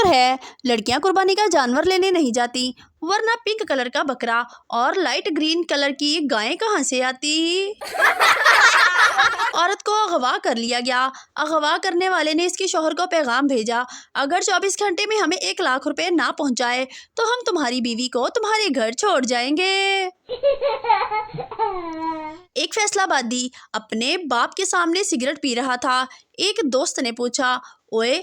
ہے, لڑکیاں قربانی کا جانور لینے نہیں جاتی، ورنہ پنک کلر کا بکرا اور لائٹ گرین کلر کی گائیں کہاں سے آتی؟ عورت کو اغوا کر لیا گیا۔ اغوا کرنے والے نے اس کے شوہر کو پیغام بھیجا، اگر 24 گھنٹے میں ہمیں 1,00,000 روپے نہ پہنچائے تو ہم تمہاری بیوی کو تمہارے گھر چھوڑ جائیں گے۔ ایک فیصلہ آبادی اپنے باپ کے سامنے سگریٹ پی رہا تھا۔ ایک دوست نے پوچھا، اوئے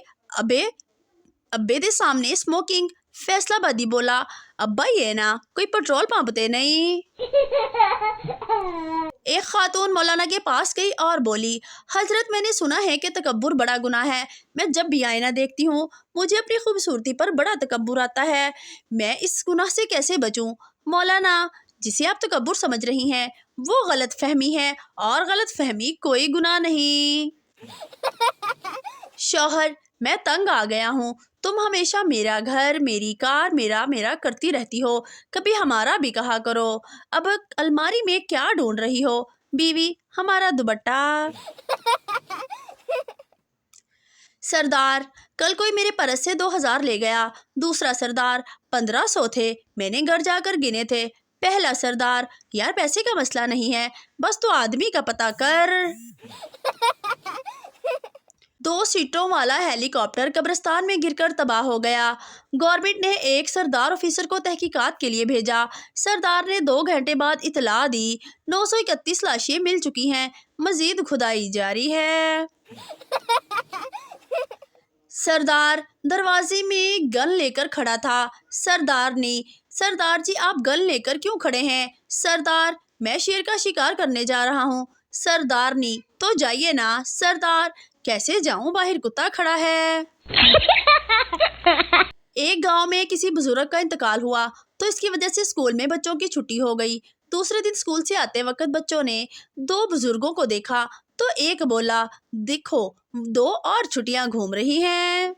ابے دے سامنے اسموکنگ؟ فیصلہ آبادی بولا، ابا یہ نا کوئی پٹرول پمپ تے نہیں۔ ایک خاتون مولانا کے پاس گئی اور بولی، حضرت میں نے سنا ہے کہ تکبر بڑا گناہ ہے، میں جب بھی آئینہ دیکھتی ہوں مجھے اپنی خوبصورتی پر بڑا تکبر آتا ہے، میں اس گناہ سے کیسے بچوں؟ مولانا، جسے آپ تکبر سمجھ رہی ہیں وہ غلط فہمی ہے، اور غلط فہمی کوئی گناہ نہیں۔ شوہر، میں تنگ آ گیا ہوں، تم ہمیشہ میرا گھر، میری کار، میرا کرتی رہتی ہو، کبھی ہمارا بھی کہا کرو، اب الماری میں کیا ڈھونڈ رہی ہو؟ بیوی، ہمارا دوپٹہ۔ سردار، کل کوئی میرے پرس سے 2,000 لے گیا۔ دوسرا سردار، 1,500 تھے، میں نے گھر جا کر گنے تھے۔ پہلا سردار، یار پیسے کا مسئلہ نہیں ہے، بس تو آدمی کا پتہ کر۔ 2 سیٹوں والا ہیلی کاپٹر قبرستان میں گر کر تباہ ہو گیا۔ گورنمنٹ نے ایک سردار آفیسر کو تحقیقات کے لیے بھیجا۔ سردار نے 2 گھنٹے بعد اطلاع دی، 931 لاشیں مل چکی ہیں، مزید کھدائی جاری ہے۔ سردار دروازے میں گن لے کر کھڑا تھا۔ سردارنی، سردار جی آپ گن لے کر کیوں کھڑے ہیں؟ سردار، میں شیر کا شکار کرنے جا رہا ہوں۔ سردارنی، تو جائیے نا۔ سردار، کیسے جاؤں، باہر کتا کھڑا ہے۔ ایک گاؤں میں کسی بزرگ کا انتقال ہوا تو اس کی وجہ سے اسکول میں بچوں کی چھٹی ہو گئی۔ دوسرے دن اسکول سے آتے وقت بچوں نے 2 بزرگوں کو دیکھا تو ایک بولا، دیکھو 2 اور چھٹیاں گھوم رہی ہیں۔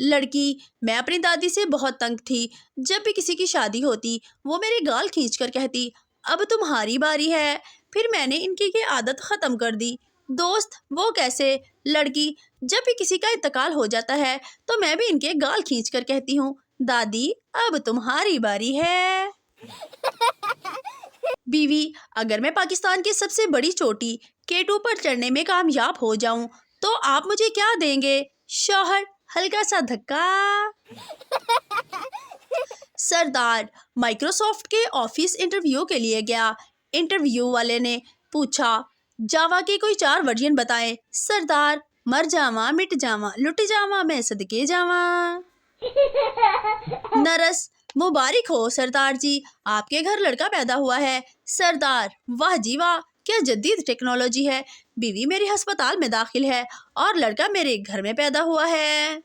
لڑکی، میں اپنی دادی سے بہت تنگ تھی، جب بھی کسی کی شادی ہوتی وہ میرے گال کھینچ کر کہتی، اب تمہاری باری ہے، پھر میں نے ان کی یہ عادت ختم کر دی۔ دوست، وہ کیسے؟ لڑکی، جب بھی کسی کا انتقال ہو جاتا ہے تو میں بھی ان کے گال کھینچ کر کہتی ہوں، دادی اب تمہاری باری ہے۔ بیوی، اگر میں پاکستان کی سب سے بڑی چوٹی K2 پر چڑھنے میں کامیاب ہو جاؤں تو آپ مجھے کیا دیں گے؟ شوہر، ہلکا سا دھکا۔ سردار مائکروسافٹ کے آفس انٹرویو کے لیے گیا۔ انٹرویو والے نے پوچھا، جاوا کے کوئی 4 ورژن بتائیں۔ سردار، مر جاواں، مٹ جاواں، لٹ جاواں، میں صدقے جاواں۔ نرس، مبارک ہو سردار جی، آپ کے گھر لڑکا پیدا ہوا ہے۔ سردار، واہ جی واہ، کیا جدید ٹیکنالوجی ہے، بیوی میری ہسپتال میں داخل ہے اور لڑکا میرے گھر میں پیدا ہوا ہے۔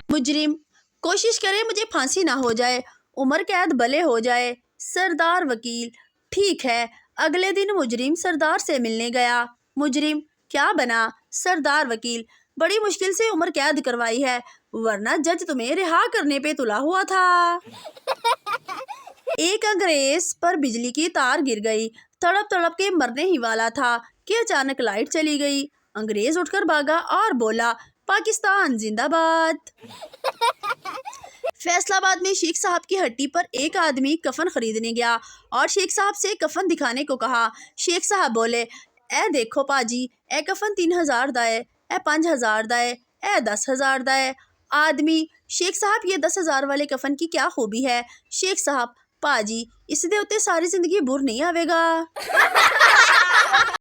مجرم، کوشش کرے مجھے پھانسی نہ ہو جائے، عمر قید بھلے ہو جائے۔ سردار وکیل، ٹھیک ہے۔ اگلے دن مجرم سردار سے ملنے گیا۔ مجرم، کیا بنا؟ سردار وکیل، بڑی مشکل سے عمر قید کروائی ہے، ورنہ جج تمہیں رہا کرنے پہ تلا ہوا تھا۔ ایک انگریز پر بجلی کی تار گر گئی، تڑپ تڑپ کے مرنے ہی والا تھا کہ اچانک لائٹ چلی گئی۔ انگریز اٹھ کر بھاگا اور بولا، پاکستان زندہ باد۔ فیصلہ آباد میں شیخ صاحب کی ہٹی پر ایک آدمی کفن خریدنے گیا اور شیخ صاحب سے کفن دکھانے کو کہا۔ شیخ صاحب بولے، اے دیکھو پاجی، اے کفن 3,000 دا ہے، اے 5,000 دا ہے، اے 10,000 دا ہے۔ آدمی، شیخ صاحب یہ 10,000 والے کفن کی کیا خوبی ہے؟ شیخ صاحب، پاجی اس دے اتے ساری زندگی بر نہیں آوے گا۔